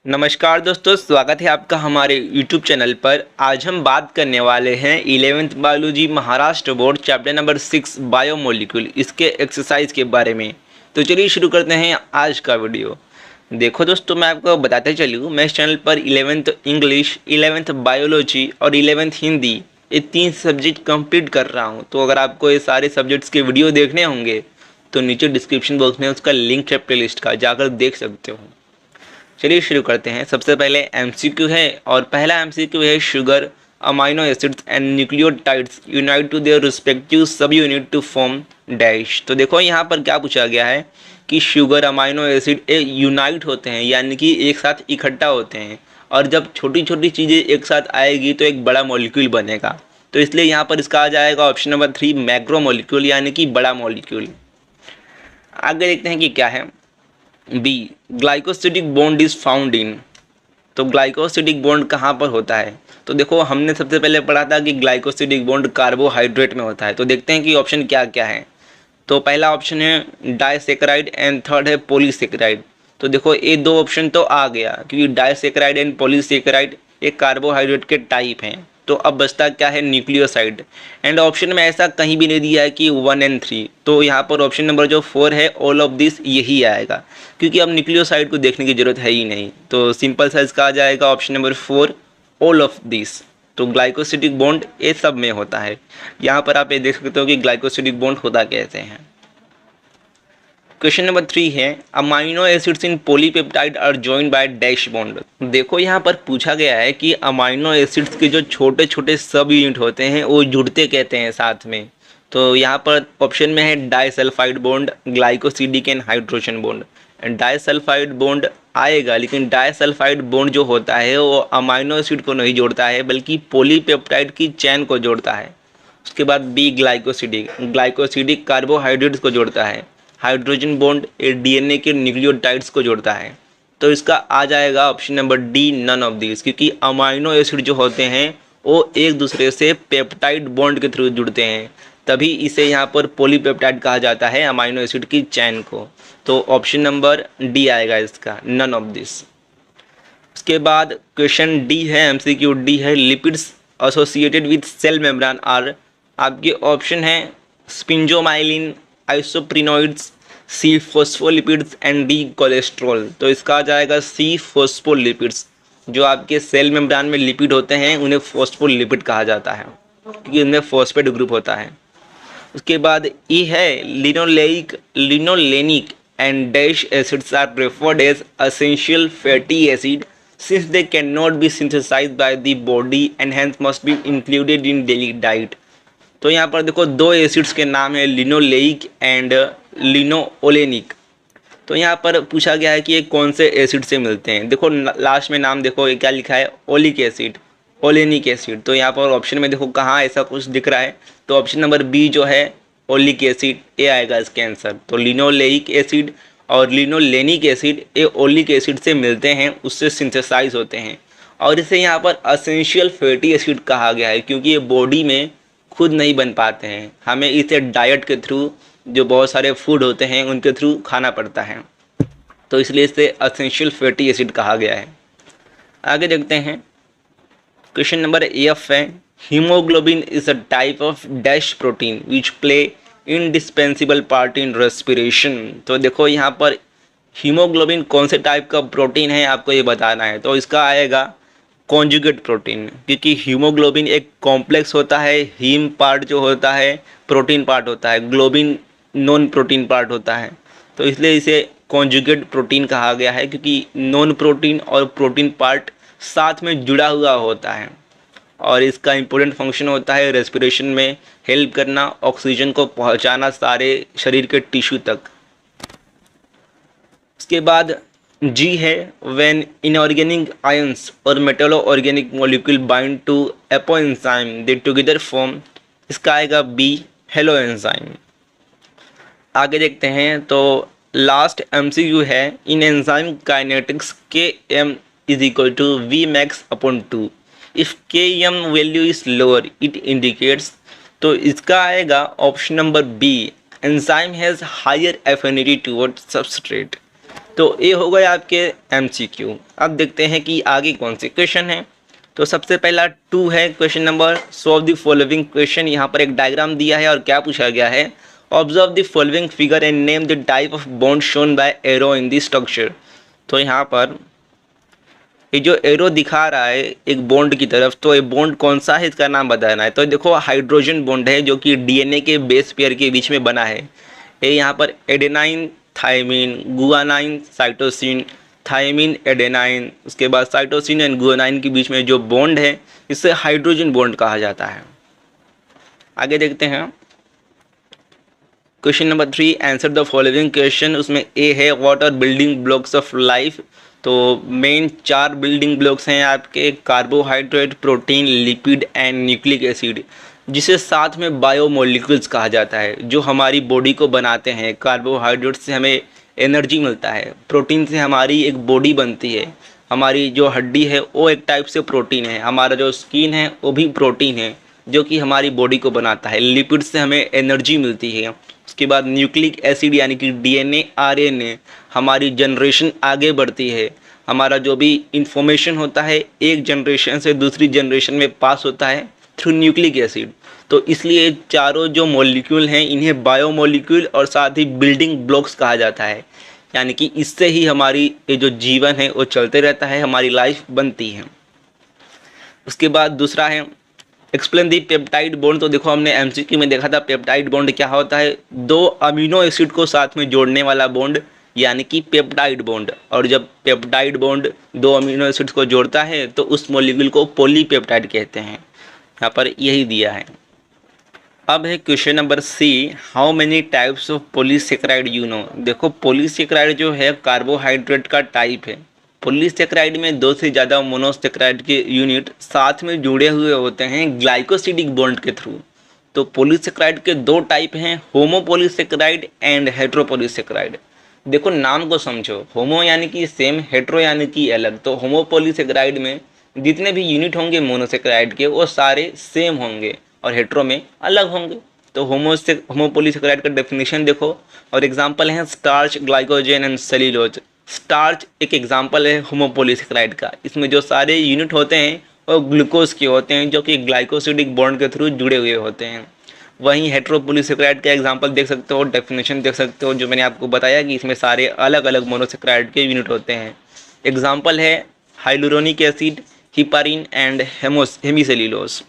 नमस्कार दोस्तों, स्वागत है आपका हमारे YouTube चैनल पर। आज हम बात करने वाले हैं 11th biology Maharashtra board chapter number 6 biomolecule इसके एक्सरसाइज के बारे में। तो चलिए शुरू करते हैं आज का वीडियो। देखो दोस्तों, मैं आपको बताते चलूँ, मैं इस चैनल पर 11th इंग्लिश, 11th बायोलॉजी और 11th हिंदी ये 3 सब्जेक्ट कंप्लीट कर रहा हूँ। तो अगर आपको ये सारे सब्जेक्ट्स के वीडियो देखने होंगे तो नीचे डिस्क्रिप्शन बॉक्स में उसका लिंक है प्ले लिस्ट का, जाकर देख सकते हो। चलिए शुरू करते हैं। सबसे पहले एमसीक्यू है और पहला एमसीक्यू है sugar, amino acids and nucleotides unite to their respective subunit to form dash. तो देखो यहाँ पर क्या पूछा गया है कि शुगर, अमाइनो एसिड यूनाइट होते हैं, यानी कि एक साथ इकट्ठा होते हैं, और जब छोटी छोटी चीज़ें एक साथ आएगी तो एक बड़ा मॉलिक्यूल बनेगा। तो इसलिए यहाँ पर इसका आ जाएगा ऑप्शन नंबर 3 मैक्रो मॉलिक्यूल, यानी कि बड़ा मॉलिक्यूल। आगे देखते हैं कि क्या है। B glycosidic bond is found in. तो ग्लाइकोसिडिक बॉन्ड कहाँ पर होता है? तो देखो, हमने सबसे पहले पढ़ा था कि ग्लाइकोसिडिक बॉन्ड कार्बोहाइड्रेट में होता है। तो देखते हैं कि ऑप्शन क्या क्या है। तो पहला ऑप्शन है डाइसेकेराइड एंड थर्ड है पॉलीसेकेराइड। तो देखो, ये दो ऑप्शन तो आ गया, क्योंकि डाइसेकेराइड एंड पॉलीसेकेराइड ये कार्बोहाइड्रेट के टाइप हैं। तो अब बचता क्या है? न्यूक्लियोसाइड। एंड ऑप्शन में ऐसा कहीं भी नहीं दिया है कि 1 और 3। तो यहाँ पर ऑप्शन नंबर जो 4 है, ऑल ऑफ दिस, यही आएगा, क्योंकि अब न्यूक्लियोसाइड को देखने की जरूरत है ही नहीं। तो सिंपल सा इसका आ जाएगा option number 4, all of this. तो ग्लाइकोसिडिक बॉन्ड ये सब में होता है। यहाँ पर आप ये देख सकते हो कि ग्लाइकोसिडिक बॉन्ड होता कैसे हैं। क्वेश्चन नंबर 3 है amino acids in polypeptide are joined by dash bond. देखो, यहाँ पर पूछा गया है कि अमाइनो एसिड्स के जो छोटे छोटे सब यूनिट होते हैं वो जुड़ते कहते हैं साथ में। तो यहाँ पर ऑप्शन में है disulphide bond, glycosidic and hydrogen bond. Disulphide bond आएगा, लेकिन डाइसल्फाइड बॉन्ड जो होता है वो अमाइनो एसिड को नहीं जोड़ता है, बल्कि पॉलीपेप्टाइड की चेन को जोड़ता है। उसके बाद बी ग्लाइकोसिडिक, ग्लाइकोसिडिक कार्बोहाइड्रेट्स को जोड़ता है। हाइड्रोजन बॉन्ड ये डीएनए के न्यूक्लियोटाइड्स को जोड़ता है। तो इसका आ जाएगा option number D, none of this, क्योंकि अमाइनो एसिड जो होते हैं वो एक दूसरे से पेप्टाइड बॉन्ड के थ्रू जुड़ते हैं, तभी इसे यहाँ पर पॉलीपेप्टाइड कहा जाता है, अमाइनो एसिड की चैन को। तो ऑप्शन नंबर डी आएगा इसका, नन ऑफ दिस। उसके बाद क्वेश्चन डी है, एमसीक्यू डी है, lipids associated with cell membrane are. आपके ऑप्शन है sphingomyelin, isoprenoids, C phospholipids and D cholesterol. तो इसका आ जाएगा सी फॉस्फोलिपिड्स। जो आपके सेल मेम्ब्रेन में लिपिड होते हैं उन्हें फॉस्फोलिपिड कहा जाता है, क्योंकि उनमें फॉस्फेट ग्रुप होता है। उसके बाद ई है linolenic and dash acids are preferred as essential fatty acid since they cannot be synthesized by the body and hence must be included in daily diet। तो यहाँ पर देखो, दो एसिड्स के नाम है, लिनोलेइक एंड लिनोओलेनिक। तो यहाँ पर पूछा गया है कि ये कौन से एसिड से मिलते हैं। देखो लास्ट में नाम देखो, ये क्या लिखा है? ओलिक एसिड, ओलेनिक एसिड। तो यहाँ पर ऑप्शन में देखो कहाँ ऐसा कुछ दिख रहा है, तो ऑप्शन नंबर बी जो है ओलिक एसिड, ये आएगा इसके आंसर। तो लिनोलेइक एसिड और लिनोलेनिक एसिड ये ओलिक एसिड से मिलते हैं, उससे सिंथेसाइज होते हैं, और इसे यहाँ पर असेंशियल फैटी एसिड कहा गया है, क्योंकि ये बॉडी में खुद नहीं बन पाते हैं, हमें इसे डाइट के थ्रू, जो बहुत सारे फूड होते हैं उनके थ्रू खाना पड़ता है, तो इसलिए इसे असेंशियल फैटी एसिड कहा गया है। आगे देखते हैं। क्वेश्चन नंबर एफ है haemoglobin is a type of dash protein which play indispensable part in respiration. तो देखो, यहाँ पर हीमोग्लोबिन कौन से टाइप का प्रोटीन है आपको ये बताना है। तो इसका आएगा कॉन्जुगेट प्रोटीन, क्योंकि हीमोग्लोबिन एक कॉम्प्लेक्स होता है, हीम पार्ट जो होता है प्रोटीन पार्ट होता है, ग्लोबिन नॉन प्रोटीन पार्ट होता है। तो इसलिए इसे कॉन्जुगेट प्रोटीन कहा गया है, क्योंकि नॉन प्रोटीन और प्रोटीन पार्ट साथ में जुड़ा हुआ होता है, और इसका इम्पोर्टेंट फंक्शन होता है रेस्पिरेशन में हेल्प करना, ऑक्सीजन को पहुंचाना सारे शरीर के टिश्यू तक। उसके बाद जी है व्हेन इनऑर्गेनिक आयंस और metallo organic molecule bind to apoenzyme they together form. इसका आएगा बी, हेलो एंजाइम। आगे देखते हैं। तो लास्ट एमसीक्यू है in enzyme kinetics K M is equal to V max upon 2 if K M value is lower it indicates. तो इसका आएगा option number B, enzyme has higher affinity toward substrate. तो ये हो गए आपके MCQ। अब देखते हैं कि आगे कौन से क्वेश्चन हैं। तो सबसे पहला 2 है question number, solve the following question. यहाँ पर एक डायग्राम दिया है और क्या पूछा गया है, observe the following figure and name the type of bond shown by arrow in the structure. तो यहाँ पर ये जो एरो दिखा रहा है एक बॉन्ड की तरफ, तो ये बॉन्ड कौन सा है इसका नाम बताना है। तो देखो हाइड्रोजन बॉन्ड है जो कि DNA के बेस पेयर के बीच में बना है। ये यहाँ पर adenine thymine guanine cytosine, thymine adenine, उसके बाद साइटोसिन एंड गुआनाइन के बीच में जो बॉन्ड है इसे हाइड्रोजन बॉन्ड कहा जाता है। आगे देखते हैं question number 3, answer the following question. उसमें ए है what are building blocks of life. तो मेन 4 बिल्डिंग ब्लॉक्स हैं आपके, carbohydrate, protein, lipid and nucleic acid, जिसे साथ में बायोमोलिक्यूल्स कहा जाता है, जो हमारी बॉडी को बनाते हैं। कार्बोहाइड्रेट से हमें एनर्जी मिलता है, प्रोटीन से हमारी एक बॉडी बनती है, हमारी जो हड्डी है वो एक टाइप से प्रोटीन है, हमारा जो स्किन है वो भी प्रोटीन है जो कि हमारी बॉडी को बनाता है। लिपिड से हमें एनर्जी मिलती है। उसके बाद न्यूक्लिक एसिड यानी कि DNA RNA, हमारी जनरेशन आगे बढ़ती है, हमारा जो भी इंफॉर्मेशन होता है एक जनरेशन से दूसरी जनरेशन में पास होता है थ्रू न्यूक्लिक एसिड। तो इसलिए चारों जो मॉलिक्यूल हैं इन्हें बायोमोलिक्यूल और साथ ही बिल्डिंग ब्लॉक्स कहा जाता है, यानी कि इससे ही हमारी ये जो जीवन है वो चलते रहता है, हमारी लाइफ बनती है। उसके बाद दूसरा है एक्सप्लेन दी पेप्टाइड बॉन्ड। तो देखो हमने MCQ में देखा था पेप्टाइड बॉन्ड क्या होता है, 2 अमीनो एसिड को साथ में जोड़ने वाला बॉन्ड यानी कि पेप्टाइड बॉन्ड। और जब पेप्टाइड बॉन्ड 2 अमीनो एसिड्स को जोड़ता है तो उस मॉलिक्यूल को पॉलीपेप्टाइड कहते हैं। यहाँ पर यही दिया है। अब है question number C, how many types of polysaccharide you know. देखो पॉलीसेकेराइड जो है कार्बोहाइड्रेट का टाइप है। पॉलीसेकेराइड में 2 से ज़्यादा मोनोसेकेराइड के यूनिट साथ में जुड़े हुए होते हैं ग्लाइकोसिडिक बॉन्ड के थ्रू। तो पॉलीसेकेराइड के 2 टाइप हैं, होमोपॉलीसेकेराइड एंड हेट्रोपॉलीसेकेराइड। देखो नाम को समझो, होमो यानी कि सेम, हेट्रो यानी कि अलग। तो होमोपॉलीसेकेराइड में जितने भी यूनिट होंगे मोनोसेकेराइड के वो सारे सेम होंगे और हेट्रो में अलग होंगे। तो होमोपॉलीसेकेराइड का डेफिनेशन देखो और एग्जांपल है starch, glycogen and cellulose. Starch एक एग्जांपल है होमोपॉलीसेकेराइड का। इसमें जो सारे यूनिट होते हैं वो ग्लूकोज के होते हैं जो कि ग्लाइकोसिडिक बॉन्ड के थ्रू जुड़े हुए होते हैं। वहीं हेट्रोपॉलीसेकेराइड का एग्जांपल देख सकते हो, डेफिनेशन देख सकते हो, जो मैंने आपको बताया कि इसमें सारे अलग अलग मोनोसेकेराइड के यूनिट होते हैं। एग्जांपल है हाइलुरोनिक एसिड, हिपारिन एंड हेमीसेल्यूलोज।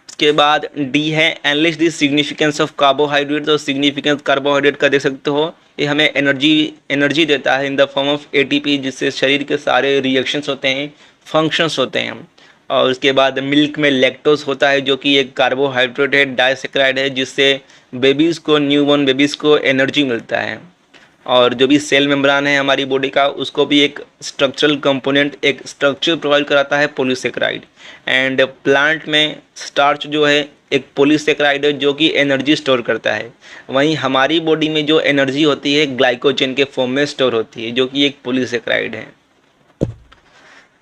उसके बाद D है analyse the significance of carbohydrate. तो सिग्निफिकेंस कार्बोहाइड्रेट का देख सकते हो, ये हमें एनर्जी देता है in the form of ATP, जिससे शरीर के सारे रिएक्शंस होते हैं, फंक्शंस होते हैं। और उसके बाद मिल्क में लैक्टोज होता है जो कि एक कार्बोहाइड्रेट है, डाइसेक्राइड है, जिससे बेबीज़ को, न्यूबॉर्न बेबीज़ को एनर्जी मिलता है। और जो भी सेल मेम्ब्रान है हमारी बॉडी का, उसको भी एक स्ट्रक्चरल कंपोनेंट, एक स्ट्रक्चर प्रोवाइड कराता है पॉलीसेकेराइड। एंड प्लांट में स्टार्च जो है एक पॉलीसेकेराइड है जो कि एनर्जी स्टोर करता है। वहीं हमारी बॉडी में जो एनर्जी होती है ग्लाइकोजन के फॉर्म में स्टोर होती है जो कि एक पॉलीसेकेराइड है।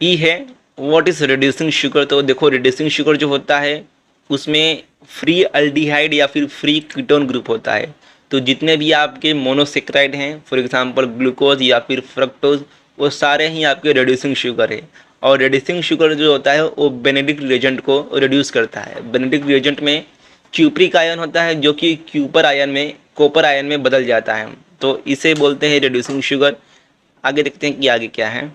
ई है व्हाट इज़ रिड्यूसिंग शुगर। तो देखो रिड्यूसिंग शुगर जो होता है उसमें फ्री अल्डिहाइड या फिर फ्री कीटोन ग्रुप होता है। तो जितने भी आपके मोनोसेकेराइड हैं, फॉर एग्जांपल ग्लूकोज या फिर फ्रक्टोज, वो सारे ही आपके रिड्यूसिंग शुगर है। और रिड्यूसिंग शुगर जो होता है वो बेनेडिक्ट रिएजेंट को रिड्यूस करता है। बेनेडिक्ट रिएजेंट में क्यूप्रिक आयन होता है जो कि क्यूपर आयन में, कॉपर आयन में बदल जाता है, तो इसे बोलते हैं रिड्यूसिंग शुगर। आगे देखते हैं कि आगे क्या है।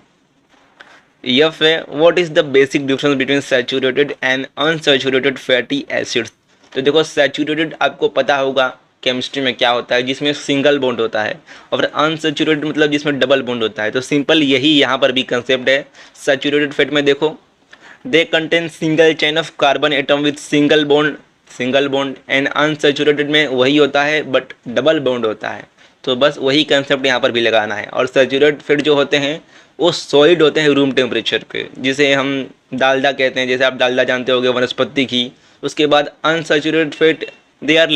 F है what is the basic difference between saturated and unsaturated fatty acids. तो देखो सैचुरेटेड आपको पता होगा केमिस्ट्री में क्या होता है, जिसमें सिंगल बॉन्ड होता है, और फिर अनसैचुरेटेड मतलब जिसमें डबल बॉन्ड होता है। तो सिंपल यही यहाँ पर भी कंसेप्ट है। सैचुरेटेड फैट में देखो they contain single chain of carbon atom with single bond and unsaturated में वही होता है बट डबल बॉन्ड होता है। तो बस वही कंसेप्ट यहाँ पर भी लगाना है। और सैचुरेटेड फैट जो होते हैं वो सॉलिड होते हैं रूम टेम्परेचर पे, जिसे हम डालडा कहते हैं, जैसे आप डालडा जानते होंगे वनस्पति घी। उसके बाद unsaturated fat they are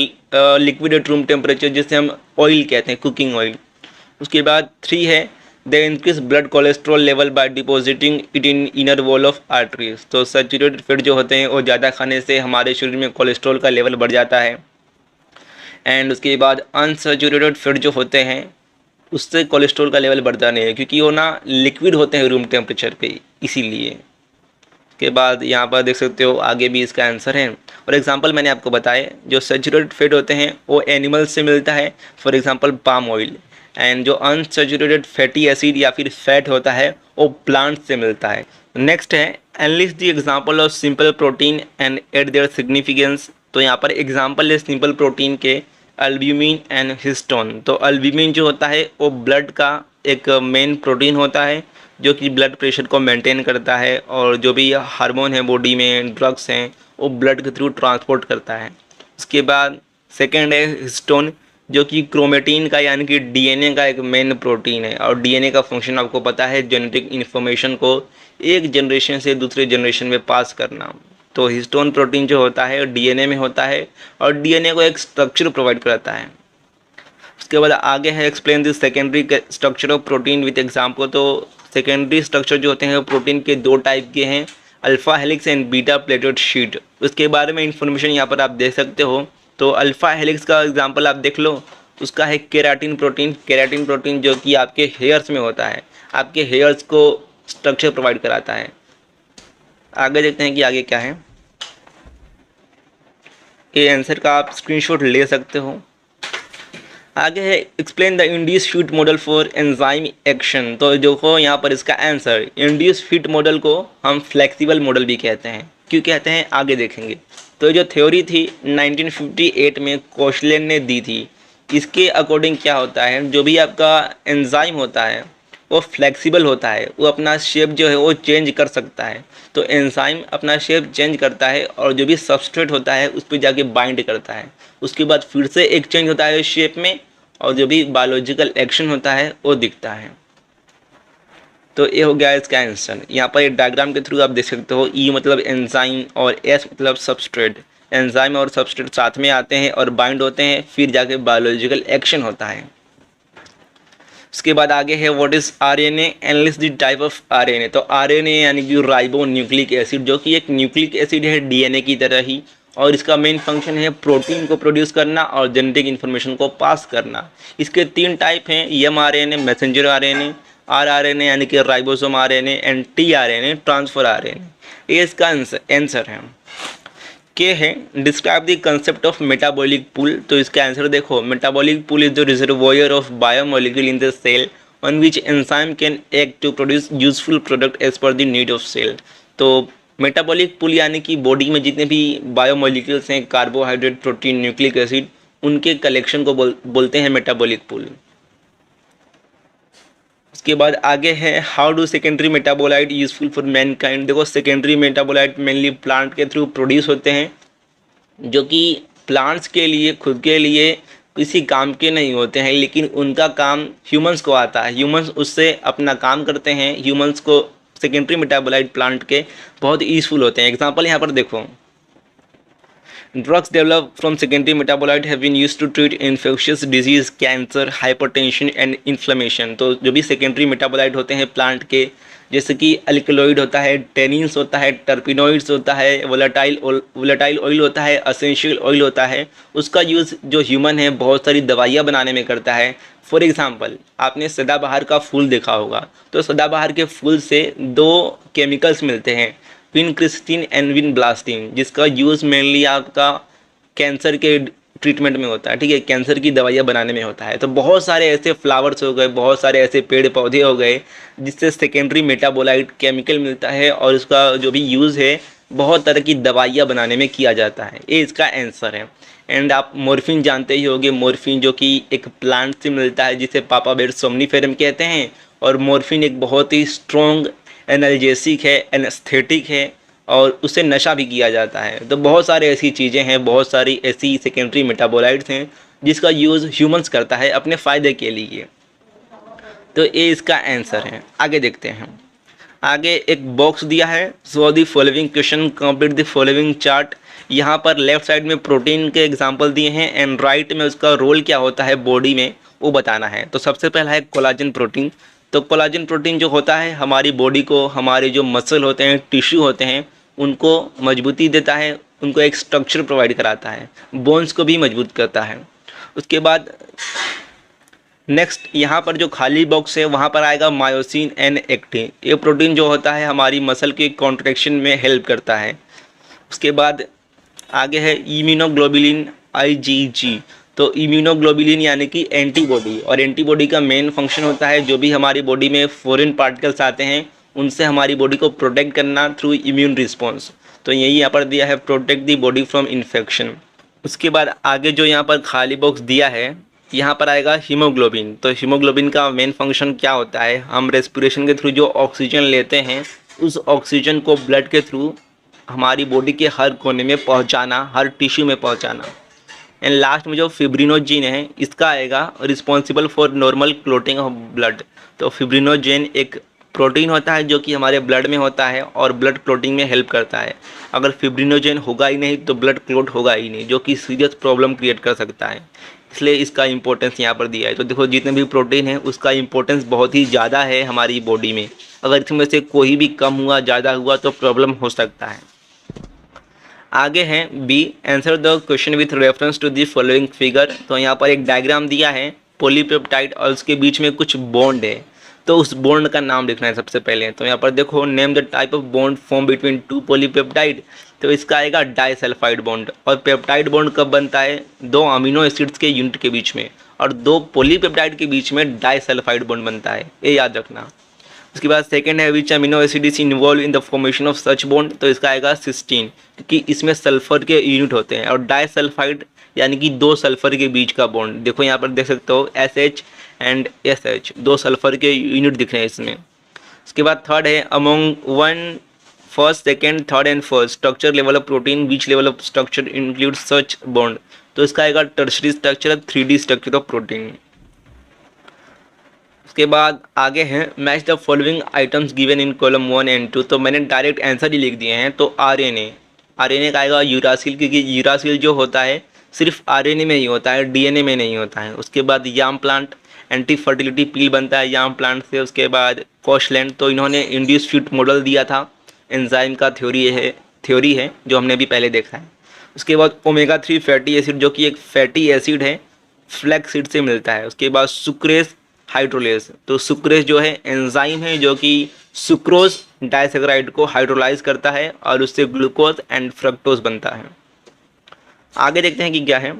liquid at room temperature, जिसे हम ऑयल कहते हैं, कुकिंग ऑयल। उसके बाद 3 है they increase blood cholesterol level by depositing it in inner wall of arteries. तो सैचुरेटेड फैट जो होते हैं वो ज़्यादा खाने से हमारे शरीर में कोलेस्ट्रॉल का लेवल बढ़ जाता है। एंड उसके बाद अनसैचुरेटेड फैट जो होते हैं उससे कोलेस्ट्रॉल का लेवल बढ़ता नहीं है, क्योंकि वो ना लिक्विड होते हैं रूम टेम्परेचर पे, इसीलिए। के बाद यहाँ पर देख सकते हो आगे भी इसका आंसर है। और एग्जांपल मैंने आपको बताए, जो सैचुरेटेड फैट होते हैं वो एनिमल से मिलता है, for example palm oil. And जो अनसैचुरेटेड फैटी एसिड या फिर फैट होता है वो प्लांट से मिलता है। नेक्स्ट है analyst the example of simple protein and eight there significance. तो यहाँ पर एग्जांपल है सिंपल प्रोटीन के, अल्ब्यूमिन एंड हिस्टोन। तो अल्ब्यूमिन जो होता है वो ब्लड का एक मेन प्रोटीन होता है जो कि ब्लड प्रेशर को मेंटेन करता है, और जो भी हार्मोन है बॉडी में, ड्रग्स हैं, वो ब्लड के थ्रू ट्रांसपोर्ट करता है। उसके बाद सेकेंड है हिस्टोन, जो कि क्रोमेटिन का यानी कि डीएनए का एक मेन प्रोटीन है, और डीएनए का फंक्शन आपको पता है जेनेटिक इन्फॉर्मेशन को एक जनरेशन से दूसरे जनरेशन में पास करना। तो हिस्टोन प्रोटीन जो होता है डीएनए में होता है, और डीएनए को एक स्ट्रक्चर प्रोवाइड करता है। उसके बाद आगे है explain the secondary structure of protein with example. तो सेकेंडरी स्ट्रक्चर जो होते हैं वो प्रोटीन के दो टाइप के हैं, alpha helix and beta pleated sheet. उसके बारे में इंफॉर्मेशन यहाँ पर आप देख सकते हो। तो अल्फा हेलिक्स का एग्जांपल आप देख लो, उसका है केराटिन प्रोटीन। केराटिन प्रोटीन जो कि आपके हेयर्स में होता है, आपके हेयर्स को स्ट्रक्चर प्रोवाइड कराता है। आगे देखते हैं कि आगे क्या है। ये आंसर का आप स्क्रीनशॉट ले सकते हो। आगे है explain the induce feet model for enzyme action. तो जो हो यहाँ पर इसका आंसर, इंड्यूस फीट मॉडल को हम फ्लेक्सिबल मॉडल भी कहते हैं। क्यों कहते हैं आगे देखेंगे। तो जो थ्योरी थी 1958 में कोशलेन ने दी थी, इसके अकॉर्डिंग क्या होता है, जो भी आपका एंजाइम होता है वो फ्लेक्सिबल होता है, वो अपना शेप जो है वो चेंज कर सकता है। तो एंजाइम अपना शेप चेंज करता है और जो भी सबस्ट्रेट होता है उस पर जाके बाइंड करता है, उसके बाद फिर से एक चेंज होता है शेप में, और जो भी बायोलॉजिकल एक्शन होता है वो दिखता है। तो ये हो गया इसका आंसर। यहाँ पर एक डायग्राम के थ्रू आप देख सकते हो, ई मतलब एंजाइम और एस मतलब सबस्ट्रेट। एंजाइम और सबस्ट्रेट साथ में आते हैं और बाइंड होते हैं, फिर जाके बायोलॉजिकल एक्शन होता है। उसके बाद आगे है what is RNA, analysis the type of RNA. तो आरएनए यानी कि राइबो न्यूक्लिक एसिड, जो कि एक न्यूक्लिक एसिड है डीएनए की तरह ही, और इसका मेन फंक्शन है प्रोटीन को प्रोड्यूस करना और जेनेटिक इन्फॉर्मेशन को पास करना। इसके तीन टाइप हैं, एमआरएनए मैसेंजर आरएनए, आरआरएनए यानी कि ribosome RNA, and tRNA transfer RNA. ये इसका आंसर है। के है describe the concept of metabolic pool. तो इसका आंसर देखो, metabolic pool is the reservoir of biomolecule in the cell on which enzyme can act to produce useful product as per the need of cell. तो metabolic pool यानी कि body में जितने भी biomolecules हैं, कार्बोहाइड्रेट, प्रोटीन, न्यूक्लिक एसिड, उनके collection को बोलते हैं मेटाबॉलिक पूल। उसके बाद आगे है how do secondary metabolite useful for Mankind. देखो सेकेंडरी मेटाबोलाइट मेनली प्लांट के थ्रू प्रोड्यूस होते हैं, जो कि प्लांट्स के लिए खुद के लिए किसी काम के नहीं होते हैं, लेकिन उनका काम ह्यूमंस को आता है। ह्यूमंस उससे अपना काम करते हैं। ह्यूमंस को सेकेंडरी मेटाबोलाइट प्लांट के बहुत यूजफुल होते हैं। एग्जांपल यहाँ पर देखो, drugs developed from secondary metabolite have been used to treat infectious disease, cancer, hypertension and inflammation। तो जो भी सेकेंडरी मेटाबोलाइट होते हैं प्लांट के, जैसे कि अल्कलॉइड होता है, टेनिन्स होता है, टर्पिनोइड्स होता है, वोलेटाइल ऑयल होता है, एसेंशियल ऑयल होता है, उसका यूज़ जो ह्यूमन है बहुत सारी दवाइयाँ बनाने में करता है। फॉर एग्जांपल आपने सदाबहार का फूल देखा होगा, तो सदाबहार के फूल से दो केमिकल्स मिलते हैं, विनक्रिस्टिन एंड विनब्लास्टिन, जिसका यूज़ मेनली आपका कैंसर के ट्रीटमेंट में होता है। ठीक है, कैंसर की दवाइयाँ बनाने में होता है। तो बहुत सारे ऐसे फ्लावर्स हो गए, बहुत सारे ऐसे पेड़ पौधे हो गए जिससे सेकेंडरी मेटाबोलाइट केमिकल मिलता है, और उसका जो भी यूज़ है बहुत तरह की दवाइयाँ बनाने में किया जाता है। ये इसका आंसर है। एंड आप मॉर्फिन जानते ही होंगे, मॉर्फिन जो कि एक प्लांट से मिलता है जिसे पापावेर सोमनीफेरम कहते हैं, और मॉर्फिन एक बहुत ही स्ट्रॉन्ग एनाल्जेसिक है, एनेस्थेटिक है, और उससे नशा भी किया जाता है। तो बहुत सारी ऐसी चीज़ें हैं, बहुत सारी ऐसी सेकेंडरी मेटाबोलाइट्स हैं जिसका यूज़ ह्यूमंस करता है अपने फ़ायदे के लिए। तो ये इसका आंसर है। आगे देखते हैं। आगे एक बॉक्स दिया है, so the following question complete the following chart. यहाँ पर लेफ्ट साइड में प्रोटीन के एग्जांपल दिए हैं, एंड राइट में उसका रोल क्या होता है बॉडी में वो बताना है। तो सबसे पहला है कोलाजन प्रोटीन। तो कोलाजन प्रोटीन जो होता है हमारी बॉडी को, हमारे जो मसल होते हैं, टिश्यू होते हैं, उनको मजबूती देता है, उनको एक स्ट्रक्चर प्रोवाइड कराता है, बोन्स को भी मजबूत करता है। उसके बाद नेक्स्ट यहाँ पर जो खाली बॉक्स है वहाँ पर आएगा मायोसिन एंड एक्टिन। ये प्रोटीन जो होता है हमारी मसल के कॉन्ट्रैक्शन में हेल्प करता है। उसके बाद आगे है इम्यूनोग्लोबुलिन IgG। तो इम्यूनोग्लोबुलिन यानी कि एंटीबॉडी, और एंटीबॉडी का मेन फंक्शन होता है जो भी हमारी बॉडी में फॉरेन पार्टिकल्स आते हैं उनसे हमारी बॉडी को प्रोटेक्ट करना थ्रू इम्यून रिस्पॉन्स। तो यही यहाँ पर दिया है, protect the body from infection. उसके बाद आगे जो यहाँ पर खाली बॉक्स दिया है यहाँ पर आएगा हीमोग्लोबिन। तो हीमोग्लोबिन का मेन फंक्शन क्या होता है, हम रेस्पिरेशन के थ्रू जो ऑक्सीजन लेते हैं उस ऑक्सीजन को ब्लड के थ्रू हमारी बॉडी के हर कोने में पहुँचाना, हर टिश्यू में पहुँचाना। एंड लास्ट में जो फिब्रिनोजेन है इसका आएगा responsible for normal clotting of blood. तो फिब्रिनोजेन एक प्रोटीन होता है जो कि हमारे ब्लड में होता है और ब्लड क्लोटिंग में हेल्प करता है। अगर फिब्रिनोजेन होगा ही नहीं तो ब्लड क्लोट होगा ही नहीं, जो कि सीरियस प्रॉब्लम क्रिएट कर सकता है। इसलिए इसका इंपॉर्टेंस यहाँ पर दिया है। तो देखो जितने भी प्रोटीन है उसका इंपॉर्टेंस बहुत ही ज़्यादा है हमारी बॉडी में। अगर इसमें से कोई भी कम हुआ, ज़्यादा हुआ तो प्रॉब्लम हो सकता है। आगे हैं B, answer the question with reference to the following figure. तो यहाँ पर एक डायग्राम दिया है पॉलीपेप्टाइड और उसके बीच में कुछ बॉन्ड है, तो उस बॉन्ड का नाम लिखना है सबसे पहले। तो यहाँ पर देखो, name the type of bond form between two polypeptide. तो इसका आएगा डाइसल्फाइड बॉन्ड। और पेप्टाइड बॉन्ड कब बनता है, दो अमीनो एसिड्स के यूनिट के बीच में, और दो पॉलीपेप्टाइड के बीच में डाइसल्फाइड बॉन्ड बनता है, ये याद रखना। उसके बाद सेकेंड है which amino acid is involve in the formation of such bond. तो इसका आएगा सिस्टीन, क्योंकि इसमें सल्फर के यूनिट होते हैं। और डाइसल्फाइड यानी कि दो सल्फर के बीच का बॉन्ड। देखो यहाँ पर देख सकते हो SH एंड SH, दो सल्फर के यूनिट दिख रहे हैं इसमें। उसके बाद थर्ड है among one first second third and fourth structure level of protein which level of structure include such bond. तो इसका आएगा tertiary structure, 3D structure of protein. उसके बाद आगे हैं match the following items given in column 1 and 2। तो मैंने direct answer ही लिख दिए हैं। तो RNA का आएगा यूरासिल, क्योंकि यूरासिल जो होता है सिर्फ RNA में ही होता है, DNA में नहीं होता है। उसके बाद याम प्लांट, एंटी फर्टिलिटी पील बनता है याम प्लांट से। उसके बाद कोशलैंड, तो इन्होंने इंड्यूस फिट मॉडल दिया था, एंजाइम का थ्योरी है जो हमने भी पहले देखा है। उसके बाद ओमेगा 3 फैटी एसिड, जो कि एक फैटी एसिड है, फ्लैक्स सीड से मिलता है। उसके बाद सुक्रेज हाइड्रोलेज, तो सुक्रेज जो है एंजाइम है जो कि सुक्रोज डाइसैकेराइड को हाइड्रोलाइज करता है और उससे ग्लूकोज एंड फ्रक्टोज बनता है। आगे देखते हैं कि क्या है।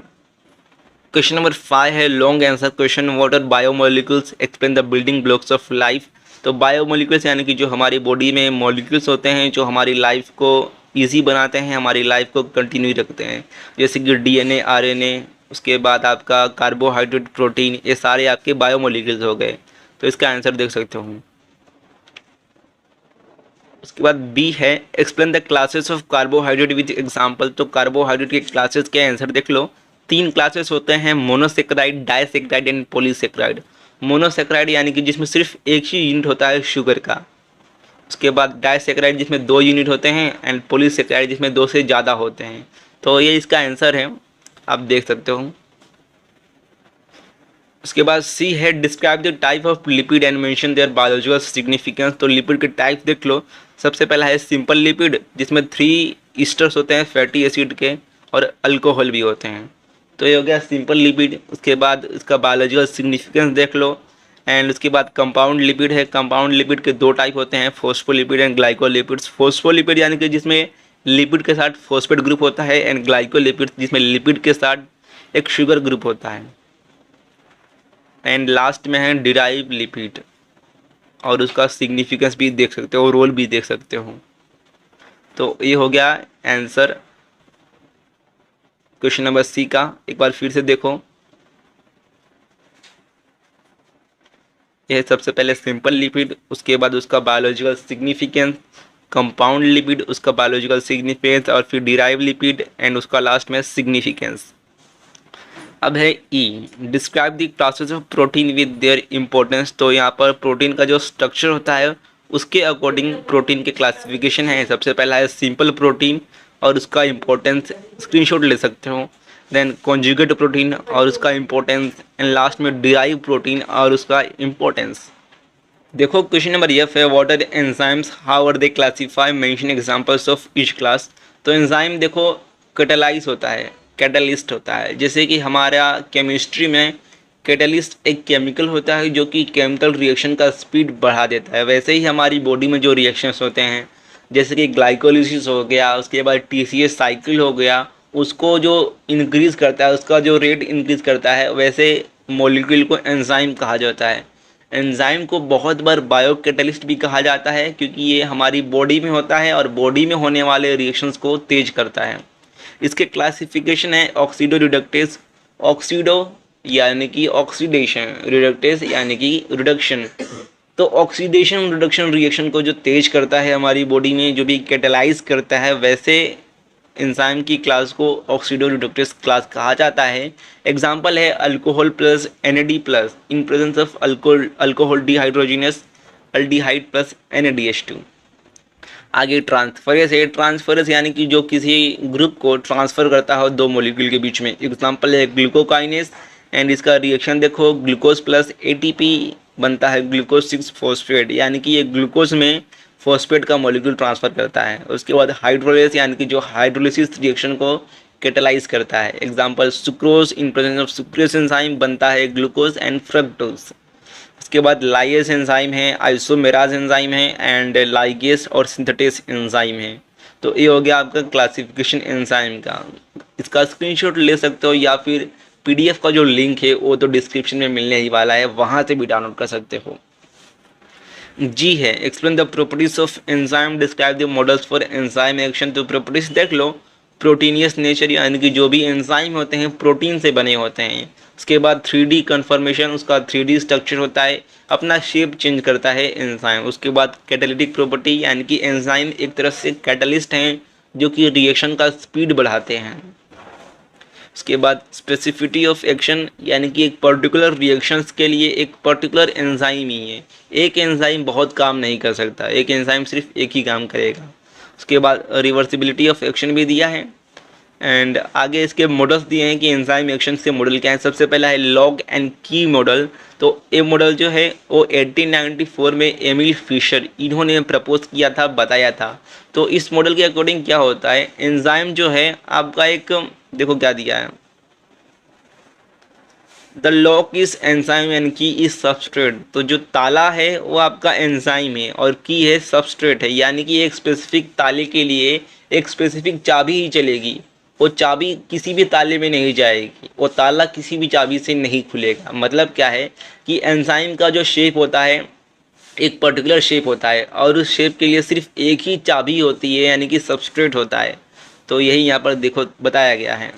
क्वेश्चन नंबर 5 है long answer question, what are biomolecules, explain the building blocks of life. तो बायोमोलिक्यूल्स यानी कि जो हमारी बॉडी में मॉलिक्यूल्स होते हैं जो हमारी लाइफ को ईजी बनाते हैं, हमारी लाइफ को कंटिन्यू रखते हैं, जैसे कि DNA, RNA, उसके बाद आपका कार्बोहाइड्रेट, प्रोटीन, ये सारे आपके बायोमोलिक्यूल्स हो गए। तो इसका आंसर देख सकते हो। उसके बाद बी है explain the classes of carbohydrate with example. तो कार्बोहाइड्रेट के क्लासेस के आंसर देख लो। 3 क्लासेस होते हैं, monosaccharide, disaccharide and polysaccharide. Monosaccharide यानी कि जिसमें सिर्फ एक ही यूनिट होता है शुगर का। उसके बाद डाइसेक्राइड जिसमें 2 यूनिट होते हैं, एंड पॉलीसेक्राइड जिसमें 2 से ज़्यादा होते हैं। तो ये इसका आंसर है, आप देख सकते हो। उसके बाद सी है describe the type of lipid and mention their biological significance. तो लिपिड के टाइप देख लो। सबसे पहला है सिंपल लिपिड, जिसमें 3 ईस्टर्स होते हैं फैटी एसिड के, और अल्कोहल भी होते हैं। तो ये हो गया सिंपल लिपिड। उसके बाद इसका बायोलॉजिकल सिग्निफिकेंस देख लो। एंड उसके बाद कंपाउंड लिपिड है। कंपाउंड लिपिड के 2 टाइप होते हैं, फॉस्फोलिपिड एंड ग्लाइकोलिपिड्स। फॉस्फोलिपिड यानी कि जिसमें लिपिड के साथ फॉस्फेट ग्रुप होता है, एंड ग्लाइकोलिपिड जिसमें लिपिड के साथ एक शुगर ग्रुप होता है। एंड लास्ट में है डिराइव लिपिड, और उसका सिग्निफिकेंस भी देख सकते हो, रोल भी देख सकते हो। तो ये हो गया आंसर क्वेश्चन नंबर सी का। एक बार फिर से देखो, यह सबसे पहले सिंपल लिपिड, उसके बाद उसका बायोलॉजिकल सिग्निफिकेंस, कंपाउंड लिपिड, उसका बायोलॉजिकल सिग्निफिकेंस, और फिर डिराइव लिपिड, एंड उसका लास्ट में सिग्निफिकेंस। अब है E, describe the classes of protein with their importance. तो यहाँ पर प्रोटीन का जो स्ट्रक्चर होता है उसके अकॉर्डिंग प्रोटीन के क्लासिफिकेशन है। सबसे पहला है सिंपल प्रोटीन और उसका इंपॉर्टेंस, स्क्रीनशॉट ले सकते हो। देन कॉन्जुगेट प्रोटीन और उसका इंपॉर्टेंस, एंड लास्ट में डिराइव प्रोटीन और उसका इंपॉर्टेंस। देखो क्वेश्चन नंबर एफ है what are enzymes, how are they classify, mention examples of each class. तो एंजाइम देखो कैटालाइज होता है, कैटलिस्ट होता है। जैसे कि हमारा केमिस्ट्री में कैटलिस्ट एक केमिकल होता है जो कि केमिकल रिएक्शन का स्पीड बढ़ा देता है। वैसे ही हमारी बॉडी में जो रिएक्शंस होते हैं, जैसे कि ग्लाइकोलिसिस हो गया, उसके बाद टीसीएस साइकिल हो गया, उसको जो इंक्रीज़ करता है, उसका जो रेट इंक्रीज़ करता है, वैसे मॉलिक्यूल को एंजाइम कहा जाता है। एंजाइम को बहुत बार बायो कैटलिस्ट भी कहा जाता है, क्योंकि ये हमारी बॉडी में होता है और बॉडी में होने वाले रिएक्शंस को तेज करता है। इसके क्लासिफिकेशन है ऑक्सीडो रिडक्टेस, ऑक्सीडो यानी कि ऑक्सीडेशन, रिडक्टेस यानी कि रिडक्शन। तो ऑक्सीडेशन रिडक्शन रिएक्शन को जो तेज करता है हमारी बॉडी में, जो भी कैटेलाइज करता है, वैसे एंजाइम की क्लास को ऑक्सीडो रिडक्टेस क्लास कहा जाता है। एग्जाम्पल है alcohol plus NAD plus in presence of alcohol dehydrogenase aldehyde plus NADH2। आगे ट्रांसफरेस है। ट्रांसफरेस यानी कि जो किसी ग्रुप को ट्रांसफ़र करता हो दो मॉलिक्यूल के बीच में। एग्जांपल है ग्लूकोकाइनेस, एंड इसका रिएक्शन देखो, ग्लूकोज प्लस ATP बनता है ग्लूकोज 6 फॉस्फेट, यानी कि ये ग्लूकोज में फॉस्फेट का मॉलिक्यूल ट्रांसफ़र करता है। उसके बाद हाइड्रोलिस यानी कि जो हाइड्रोलिसिस रिएक्शन को कैटेलाइज करता है। Example sucrose in presence of sucrase enzyme बनता है ग्लूकोज एंड फ्रक्टोज। उसके बाद लाइएस एंजाइम है, आइसोमेराज एंजाइम है, एंड लाइगेस और सिंथेटेस एंजाइम है। तो ये हो गया आपका क्लासिफिकेशन एंजाइम का। इसका स्क्रीनशॉट ले सकते हो, या फिर PDF का जो लिंक है वो तो डिस्क्रिप्शन में मिलने ही वाला है, वहाँ से भी डाउनलोड कर सकते हो। जी है, explain the properties of enzyme, describe the models for enzyme action. तो प्रॉपर्टीज देख लो, प्रोटीनियस नेचर यानी कि जो भी एंजाइम होते हैं प्रोटीन से बने होते हैं। उसके बाद 3D कन्फर्मेशन, उसका 3D स्ट्रक्चर होता है, अपना शेप चेंज करता है एंजाइम। उसके बाद कैटालिटिक प्रॉपर्टी यानी कि एंजाइम एक तरह से कैटलिस्ट हैं जो कि रिएक्शन का स्पीड बढ़ाते हैं। उसके बाद स्पेसिफिटी ऑफ एक्शन यानी कि एक पर्टिकुलर रिएक्शंस के लिए एक पर्टिकुलर एंजाइम ही है। एक एंजाइम बहुत काम नहीं कर सकता, एक एंजाइम सिर्फ एक ही काम करेगा। उसके बाद रिवर्सिबिलिटी ऑफ एक्शन भी दिया है, एंड आगे इसके मॉडल्स दिए हैं कि एंजाइम एक्शन के मॉडल क्या है। सबसे पहला है लॉग एंड की मॉडल। तो ये मॉडल जो है वो 1894 में एमिल फिशर इन्होंने प्रपोज किया था, बताया था। तो इस मॉडल के अकॉर्डिंग क्या होता है, एंजाइम जो है आपका एक, देखो क्या दिया है, the lock is enzyme and की इज सबस्ट्रेट। तो जो ताला है वो आपका एंजाइम है और की है सबस्ट्रेट है, यानी कि एक स्पेसिफिक ताले के लिए एक स्पेसिफिक चाबी ही चलेगी। वो चाबी किसी भी ताले में नहीं जाएगी, वो ताला किसी भी चाबी से नहीं खुलेगा। मतलब क्या है कि एंजाइम का जो शेप होता है एक पर्टिकुलर शेप होता है, और उस शेप के लिए सिर्फ एक ही चाबी होती है, यानी कि सबस्ट्रेट होता है। तो यही यहाँ पर देखो बताया गया है।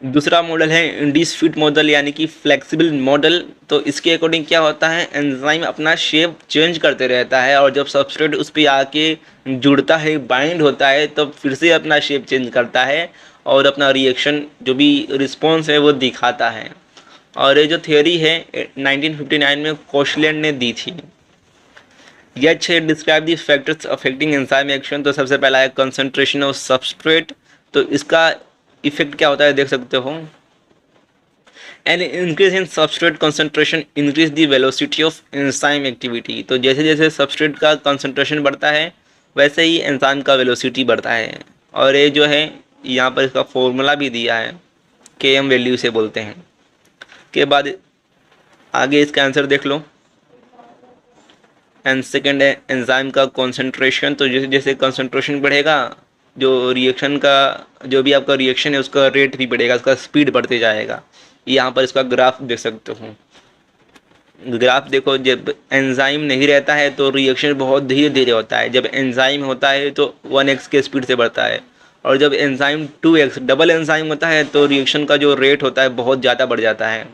दूसरा मॉडल है इंडिस फिट मॉडल यानी कि फ्लेक्सिबल मॉडल। तो इसके अकॉर्डिंग क्या होता है, एंजाइम अपना शेप चेंज करते रहता है, और जब सबस्ट्रेट उस पर आके जुड़ता है, बाइंड होता है, तब फिर से अपना शेप चेंज करता है और अपना रिएक्शन जो भी रिस्पॉन्स है वो दिखाता है। और ये जो थियोरी है 1959 में कोशलैंड ने दी थी। H describe the factors affecting enzyme action. तो सबसे पहला है कंसंट्रेशन ऑफ सबस्ट्रेट। तो इसका इफेक्ट क्या होता है देख सकते हो, an increase in substrate concentration increase the velocity of enzyme activity. तो जैसे जैसे सबस्ट्रेट का कंसंट्रेशन बढ़ता है वैसे ही एंजाइम का वेलोसिटी बढ़ता है। और ये जो है यहाँ पर इसका फॉर्मूला भी दिया है, Km वैल्यू से बोलते हैं। के बाद आगे इसका आंसर देख लो, एंड सेकेंड है एंजाइम का कंसंट्रेशन। तो जैसे जैसे कंसंट्रेशन बढ़ेगा, जो रिएक्शन का जो भी आपका रिएक्शन है उसका रेट भी बढ़ेगा, उसका स्पीड बढ़ते जाएगा। यहाँ पर इसका ग्राफ देख सकते हो। ग्राफ देखो, जब एंजाइम नहीं रहता है तो रिएक्शन बहुत धीरे धीरे होता है, जब एंजाइम होता है तो 1x के स्पीड से बढ़ता है, और जब एंजाइम 2x डबल एंजाइम होता है तो रिएक्शन का जो रेट होता है बहुत ज़्यादा बढ़ जाता है।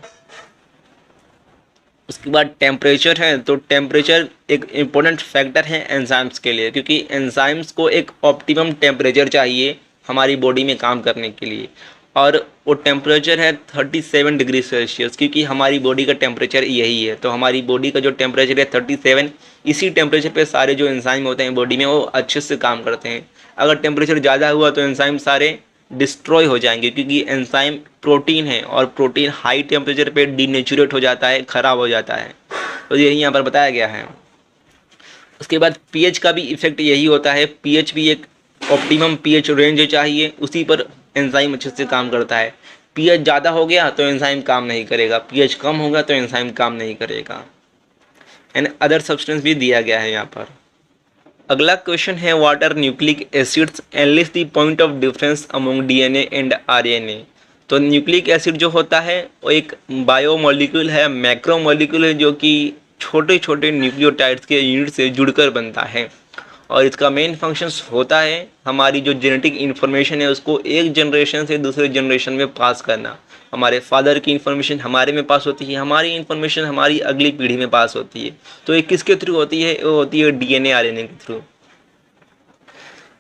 उसके बाद टेम्परेचर है। तो टेम्परेचर एक इम्पोर्टेंट फैक्टर है एंजाइम्स के लिए, क्योंकि एंजाइम्स को एक ऑप्टिमम टेम्परेचर चाहिए हमारी बॉडी में काम करने के लिए, और वो टेम्परेचर है 37 डिग्री सेल्सियस, क्योंकि हमारी बॉडी का टेम्परेचर यही है। तो हमारी बॉडी का जो टेम्परेचर है 37, इसी टेम्परेचर पे सारे जो एंजाइम होते हैं बॉडी में वो अच्छे से काम करते हैं। अगर टेम्परेचर ज़्यादा हुआ तो एंजाइम सारे डिस्ट्रॉय हो जाएंगे, क्योंकि एंजाइम प्रोटीन है और प्रोटीन हाई टेम्परेचर पे डीनेचुरेट हो जाता है, ख़राब हो जाता है। तो यही यहाँ पर बताया गया है। उसके बाद pH का भी इफेक्ट यही होता है। pH भी एक ऑप्टिमम pH रेंज चाहिए, उसी पर एंजाइम अच्छे से काम करता है। पीएच ज़्यादा हो गया तो एंजाइम काम नहीं करेगा, पीएच कम होगा तो एंजाइम काम नहीं करेगा। एंड अदर सब्सटेंस भी दिया गया है यहाँ पर। अगला क्वेश्चन है what are nucleic acids and list the point of difference among DNA and RNA. तो न्यूक्लिक एसिड जो होता है वो एक बायोमोलिक्यूल है, मैक्रोमोलिक्यूल है, जो कि छोटे छोटे न्यूक्लियोटाइड्स के यूनिट से जुड़कर बनता है। और इसका मेन फंक्शंस होता है हमारी जो जेनेटिक इन्फॉर्मेशन है उसको एक जनरेशन से दूसरे जनरेशन में पास करना। हमारे फादर की इन्फॉर्मेशन हमारे में पास होती है, हमारी इन्फॉर्मेशन हमारी अगली पीढ़ी में पास होती है। तो ये किसके थ्रू होती है? वो होती है डीएनए आरएनए के थ्रू।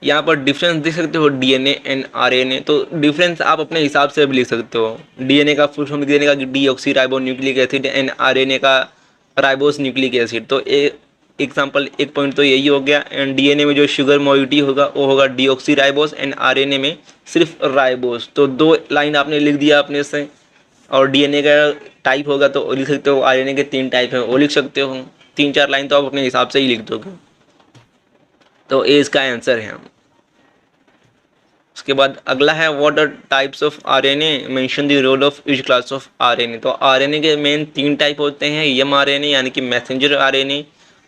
यहाँ पर डिफरेंस देख सकते हो डीएनए एंड आरएनए। तो डिफरेंस आप अपने हिसाब से भी लिख सकते हो। डीएनए का फुल फॉर्म देने का deoxy ribo nucleic acid and RNA का राइबोस न्यूक्लिक एसिड। तो एग्जाम्पल एक पॉइंट तो यही हो गया। एंड डीएनए में जो शुगर मोइटी होगा वो होगा डीऑक्सी राइबोस एंड आरएनए में सिर्फ राइबोस। तो 2 लाइन आपने लिख दिया अपने से। और डीएनए का टाइप होगा तो लिख सकते हो, आरएनए के 3 टाइप हैं वो लिख सकते हो। 3-4 लाइन तो आप अपने हिसाब से ही लिख दोगे। तो ये इसका आंसर है। उसके बाद अगला है what are types of RNA, mention the role of each class of RNA. तो आरएनए के मेन 3 टाइप होते हैं, एमआरएनए यानी कि मैसेंजर आरएनए,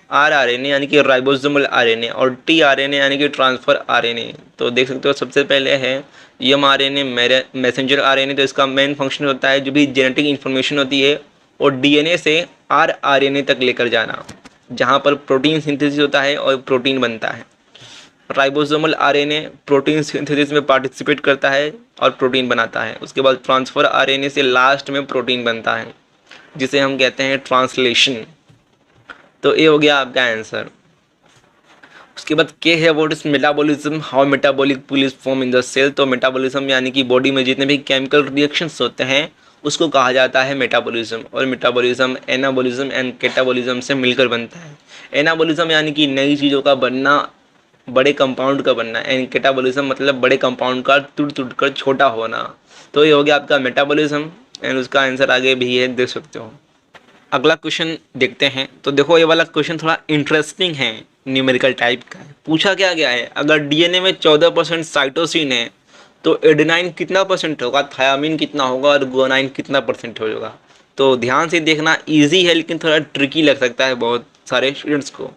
आरआरएनए यानी कि राइबोसोमल आरएनए, और टीआरएनए यानी कि ट्रांसफर आरएनए। तो देख सकते हो सबसे पहले है एमआरएनए मैसेंजर आरएनए। तो इसका मेन फंक्शन होता है जो भी जेनेटिक इन्फॉर्मेशन होती है और डीएनए से आरआरएनए तक लेकर जाना, जहाँ पर प्रोटीन सिंथेसिस होता है और प्रोटीन बनता है। राइबोसोमल आरएनए प्रोटीन सिंथेसिस में पार्टिसिपेट करता है और प्रोटीन बनाता है। उसके बाद ट्रांसफर आरएनए से लास्ट में प्रोटीन बनता है, जिसे हम कहते हैं ट्रांसलेशन। तो ये हो गया आपका आंसर। उसके बाद के है what is metabolism, how metabolic pools form in the cell. तो मेटाबॉलिज्म यानी कि बॉडी में जितने भी केमिकल रिएक्शंस होते हैं उसको कहा जाता है मेटाबॉलिज्म। और मेटाबॉलिज्म एनाबॉलिज्म एंड कैटाबॉलिज्म से मिलकर बनता है। एनाबॉलिज्म यानी कि नई चीज़ों का बनना, बड़े कंपाउंड का बनना। एंड कैटाबॉलिज्म मतलब बड़े कंपाउंड का टूट कर छोटा होना। तो ये हो गया आपका मेटाबॉलिज्म। एंड उसका आंसर आगे भी है, देख सकते हो। अगला क्वेश्चन देखते हैं। तो देखो ये वाला क्वेश्चन थोड़ा इंटरेस्टिंग है, न्यूमेरिकल टाइप का है। पूछा क्या गया है, अगर डीएनए में 14% साइटोसिन है तो एडेनाइन कितना परसेंट होगा, थायामीन कितना होगा और गुआनाइन कितना परसेंट होगा। तो ध्यान से देखना, इजी है लेकिन थोड़ा ट्रिकी लग सकता है बहुत सारे स्टूडेंट्स को।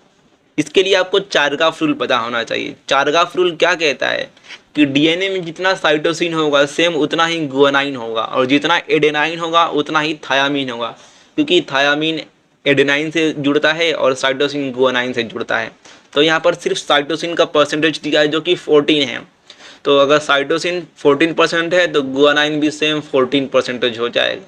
इसके लिए आपको चारगाफ रूल पता होना चाहिए। चारगाफ रूल क्या कहता है कि डीएनए में जितना साइटोसिन होगा सेम उतना ही गुआनाइन होगा, और जितना एडेनाइन होगा उतना ही थायामीन होगा, क्योंकि थायामीन एडेनाइन से जुड़ता है और साइटोसिन गुआनाइन से जुड़ता है। तो यहाँ पर सिर्फ साइटोसिन का परसेंटेज दिया है जो कि 14 है। तो अगर साइटोसिन 14% है तो गुआनाइन भी सेम 14% हो जाएगा।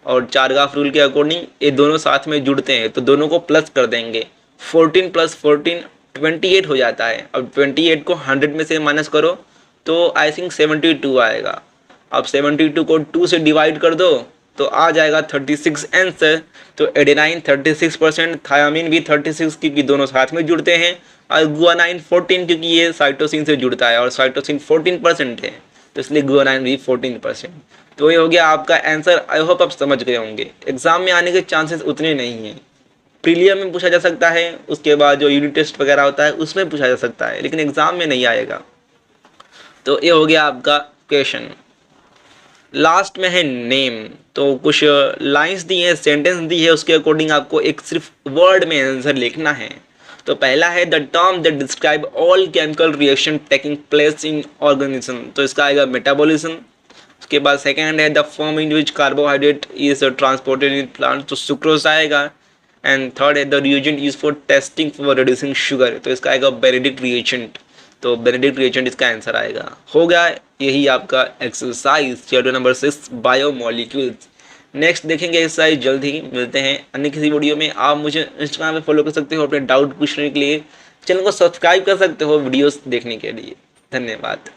और चारगाफ रूल के अकॉर्डिंग ये दोनों साथ में जुड़ते हैं तो दोनों को प्लस कर देंगे। 14 + 14 28 हो जाता है। अब 28 को 100 में से माइनस करो तो आई थिंक 72 आएगा। अब 72 को 2 से डिवाइड कर दो तो आ जाएगा 36 आंसर। तो एडेनाइन 36%, थायामीन भी 36 क्योंकि दोनों साथ में जुड़ते हैं, और गुआनाइन 14 क्योंकि ये साइटोसिन से जुड़ता है और साइटोसिन 14% है, तो इसलिए गुआनाइन भी 14%। तो ये हो गया आपका आंसर। आई होप आप समझ गए होंगे। एग्जाम में आने के चांसेस उतने नहीं हैं। प्रीलियम में पूछा जा सकता है, उसके बाद जो यूनिट टेस्ट वगैरह होता है उसमें पूछा जा सकता है, लेकिन एग्जाम में नहीं आएगा। तो ये हो गया आपका क्वेश्चन। लास्ट में है नेम। तो कुछ लाइंस दी है, सेंटेंस दी है, उसके अकॉर्डिंग आपको एक सिर्फ वर्ड में आंसर लिखना है। तो पहला है the term that describe all chemical reaction taking place in organism. तो इसका आएगा मेटाबॉलिज्म। उसके बाद सेकेंड है the form in which carbohydrate is transported in plant, तो सुक्रोज आएगा। एंड थर्ड है the reagent use for testing for reducing sugar, तो इसका आएगा बेनेडिक्ट रिएजेंट। तो बेनेडिक्ट रिएजेंट इसका आंसर आएगा। हो गया यही आपका exercise chapter number 6 biomolecules. Next देखेंगे एक्सरसाइज जल्द ही। मिलते हैं अन्य किसी वीडियो में। आप मुझे इंस्टाग्राम पे फॉलो कर सकते हो अपने डाउट पूछने के लिए। चैनल को सब्सक्राइब कर सकते हो वीडियोस देखने के लिए। धन्यवाद।